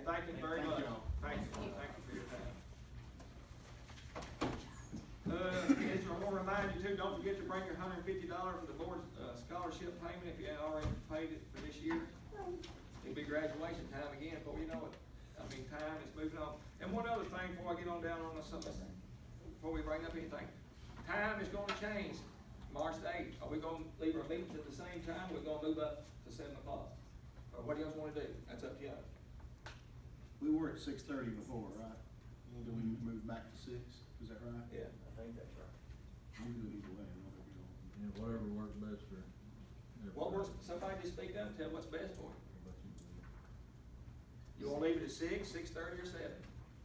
thank you very much. y'all. Thank you for your time. Mr. I want to remind you too, don't forget to bring your $150 for the board's scholarship payment if you haven't already paid it for this year. It'll be graduation time again before you know it. I mean, time is moving on. And one other thing before I get on down on something, before we bring up anything, time is gonna change March the 8th. Are we gonna leave our meetings at the same time? We're gonna move up to 7 o'clock? Or what do you guys wanna do? That's up to you. We were at 6:30 before, right? Do we move back to 6? Is that right? Yeah, I think that's right. We can do it either way, whatever you want. Yeah, whatever works best for. What works, somebody just speak up and tell what's best for you. You wanna leave it at 6, 6:30, or 7?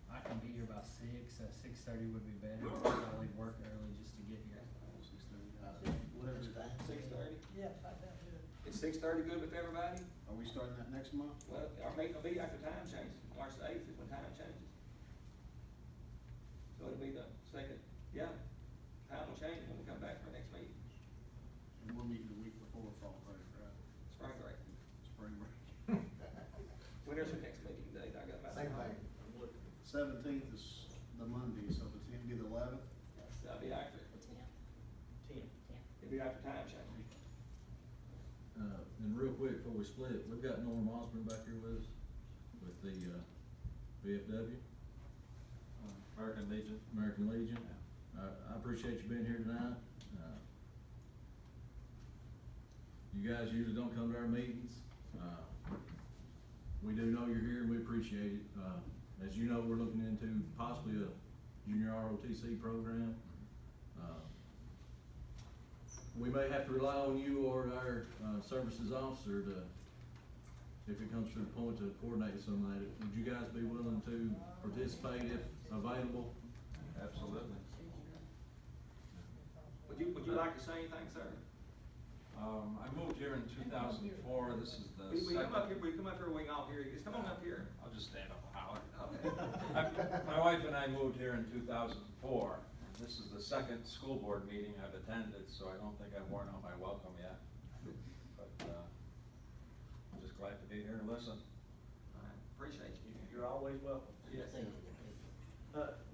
I can be here by 6, 6:30 would be better, I'll leave work early just to get here. 6:30, whatever. 6:30? Yes, I can do it. Is 6:30 good with everybody? Are we starting that next month? Well, our meeting will be after time changes. March the 8th is when time changes. So it'll be the second, yeah, time will change when we come back for our next meeting. And we're meeting the week before fall break, right? Spring break. Spring break. When is the next meeting date? I got my. Same thing. 17th is the Monday, so the 10th be the 11th. That'll be after. 10. It'll be after time change. And real quick, before we split, we've got Norm Osborne back here with us, with the, VFW. American Legion. American Legion. I appreciate you being here tonight. You guys usually don't come to our meetings. We do know you're here and we appreciate it. As you know, we're looking into possibly a junior ROTC program. We may have to rely on you or our, services officer to, if it comes to the point to coordinate some of that. Would you guys be willing to participate if available? Absolutely. Would you like to say anything, sir? I moved here in 2004. This is the We second. come up here, we can all hear you. Just come on up here. I'll just stand up and holler. Okay. My wife and I moved here in 2004. This is the second school board meeting I've attended, so I don't think I've worn out my welcome yet. But, I'm just glad to be here and listen. All right, appreciate you. You're always welcome. Yes.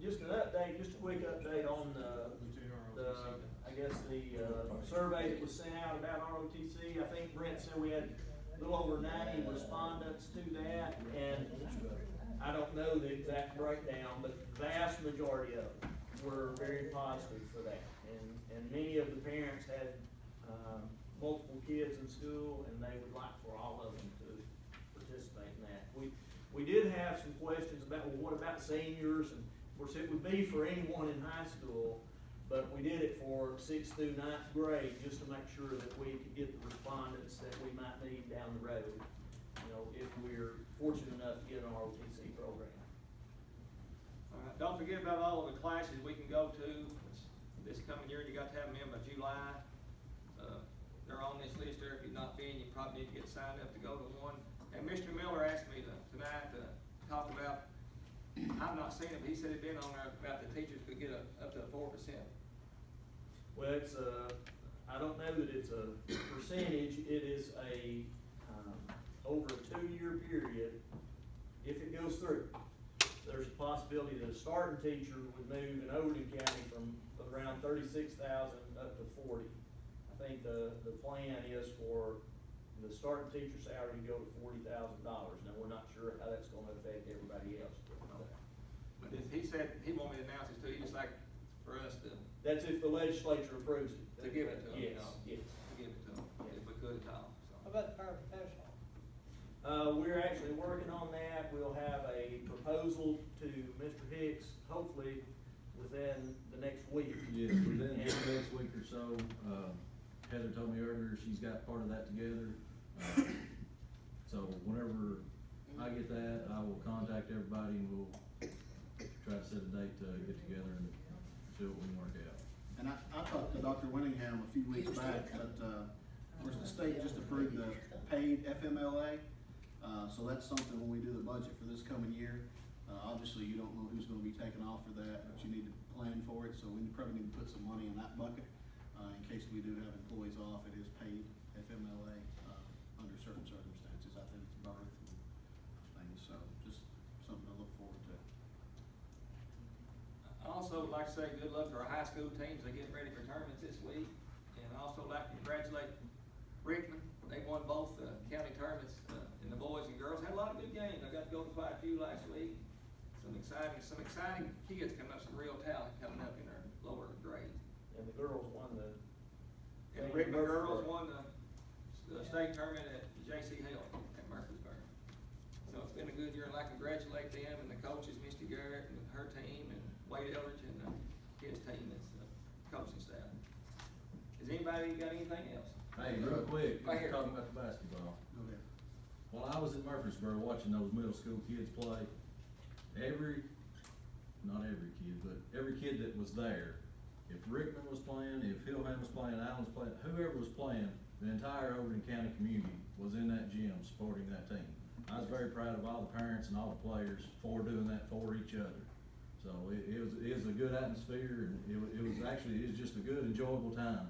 Just an update, just a quick update on I guess the survey that was sent out about ROTC. I think Brent said we had a little over 90 respondents to that, and I don't know the exact breakdown, but the vast majority of them were very positive for that. And many of the parents had multiple kids in school, and they would like for all of them to participate in that. We did have some questions about, well, what about seniors? And of course, it would be for anyone in high school, but we did it for 6th through 9th grade, just to make sure that we could get the respondents that we might need down the road, you know, if we're fortunate enough to get an ROTC program. All right, don't forget about all of the classes we can go to, which this coming year, you got to have them in by July. They're on this list there. If you've not been, you probably need to get signed up to go to one. And Mr. Miller asked me tonight to talk about, I've not seen it, but he said it'd been on there about the teachers could get up to 4%. Well, it's I don't know that it's a percentage. It is a, over a 2-year period, if it goes through, there's a possibility that a starting teacher would move in Overton County from around 36,000 up to 40. I think the plan is for the starting teacher salary to go to $40,000. Now, we're not sure how that's gonna affect everybody else. But if he said he wanted me to announce this to you, just like for us to That's if the legislature approves it. give it to them. Yes, yes. To give it to them, if we could at all, so. How about the paraprofessional? We're actually working on that. We'll have a proposal to Mr. Hicks, hopefully within the next week. Yes, within the next week or so. Heather told me earlier she's got part of that together. So whenever I get that, I will contact everybody and we'll try to set a date to get together and see what we can work out. And I talked to Dr. Winningham a few weeks back, but, of course, the state just approved the paid FMLA. So that's something when we do the budget for this coming year. Obviously, you don't know who's gonna be taken off for that, but you need to plan for it. So we probably need to put some money in that bucket, in case we do have employees off. It is paid FMLA, under certain circumstances. I think it's birth and things. So just also would like to say good luck to our high school teams, they're getting ready for tournaments this week. And I also like to congratulate Rickman, they won both, county tournaments, in the boys and girls, had a lot of good games, I got to go to quite a few last week. Some exciting kids coming up, some real talent coming up in their lower grades. And the girls won the. And the Rickman girls won the state tournament at J.C. Hill at Murfreesboro. So it's been a good year, and I congratulate them and the coaches, Misty Garrett and her team, and Wade Eldridge and his team, that's the coaching staff. Has anybody got anything else? Hey, real quick, Right here. talking about the basketball. Go ahead. While I was at Murfreesboro watching those middle school kids play, not every kid, but every kid that was there, if Rickman was playing, if Hillham was playing, Allen was playing, whoever was playing, the entire Overton County community was in that gym supporting that team. I was very proud of all the parents and all the players for doing that for each other. So it was a good atmosphere, and it was just a good, enjoyable time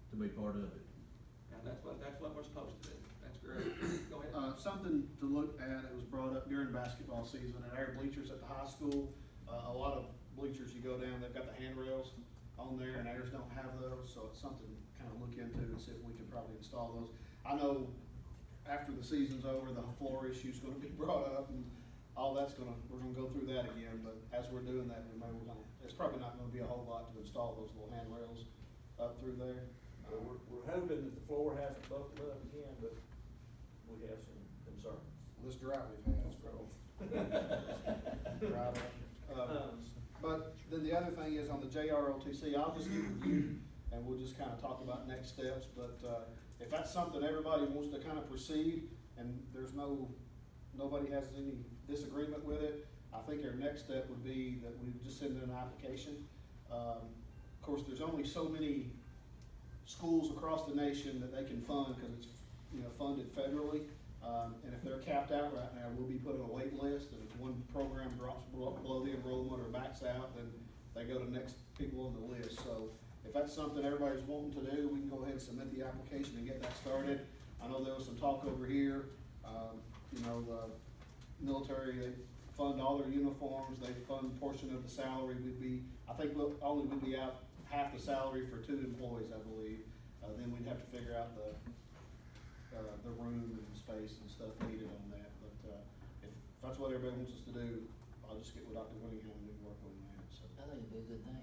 to be part of it. And that's what we're supposed to do. That's great. Go ahead. Something to look at, it was brought up during basketball season, at our bleachers at the high school, a lot of bleachers you go down, they've got the handrails on there, and ours don't have those, so it's something to kind of look into and see if we can probably install those. I know after the season's over, the floor issue's gonna be brought up, and all that's we're gonna go through that again, but as we're doing that, it's probably not gonna be a whole lot to install those little handrails up through there. We're hoping that the floor hasn't buckled up again, but we have some concerns. This drought we've had, it's rough. Drought up. But then the other thing is on the JROTC, I'll just get with you and we'll just kind of talk about next steps, but, if that's something everybody wants to kind of proceed and there's nobody has any disagreement with it, I think our next step would be that we just send in an application. Of course, there's only so many schools across the nation that they can fund because it's, funded federally. And if they're capped out right now, we'll be put on a wait list, and if one program drops below the enrollment or backs out, then they go to the next people on the list. So if that's something everybody's wanting to do, we can go ahead and submit the application and get that started. I know there was some talk over here, military, they fund all their uniforms, they fund a portion of the salary. we'd be out half the salary for 2 employees, I believe. Then we'd have to figure out the room and space and stuff needed on that, but, if that's what everybody wants us to do, I'll just get with Dr. Winningham and we can work on that, so. I think it'd be a good thing.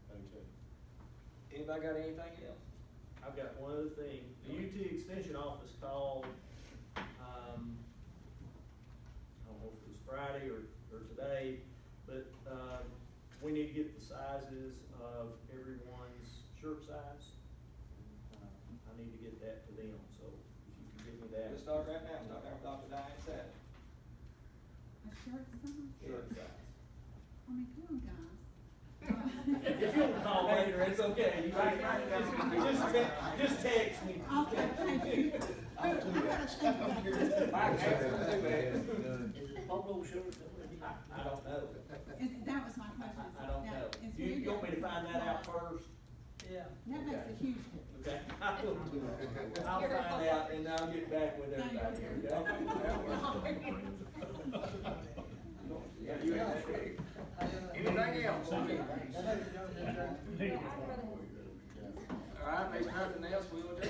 I do too. Anybody got anything else? I've got one other thing. The UT Extension Office called, I don't know if it was Friday or today, but, we need to get the sizes of everyone's shirt size. I need to get that to them, so if you can give me that. Let's start right now. Start out with Dr. Diane Savage. A shirt size? Shirt size. I mean, come on, guys. If you want to call later, it's okay. You just text me. Okay, thank you. I gotta sleep back there. Mike, that's too bad. Is it polo shirts that we need? I don't know. That was my question. I don't Now, know. is You we want me to got- find that out first? Yeah. That makes a huge difference. Okay. I'll find out and I'll get back with everybody here, okay? Yeah, you got it. Anything else? All right, if there's nothing else, we will do it.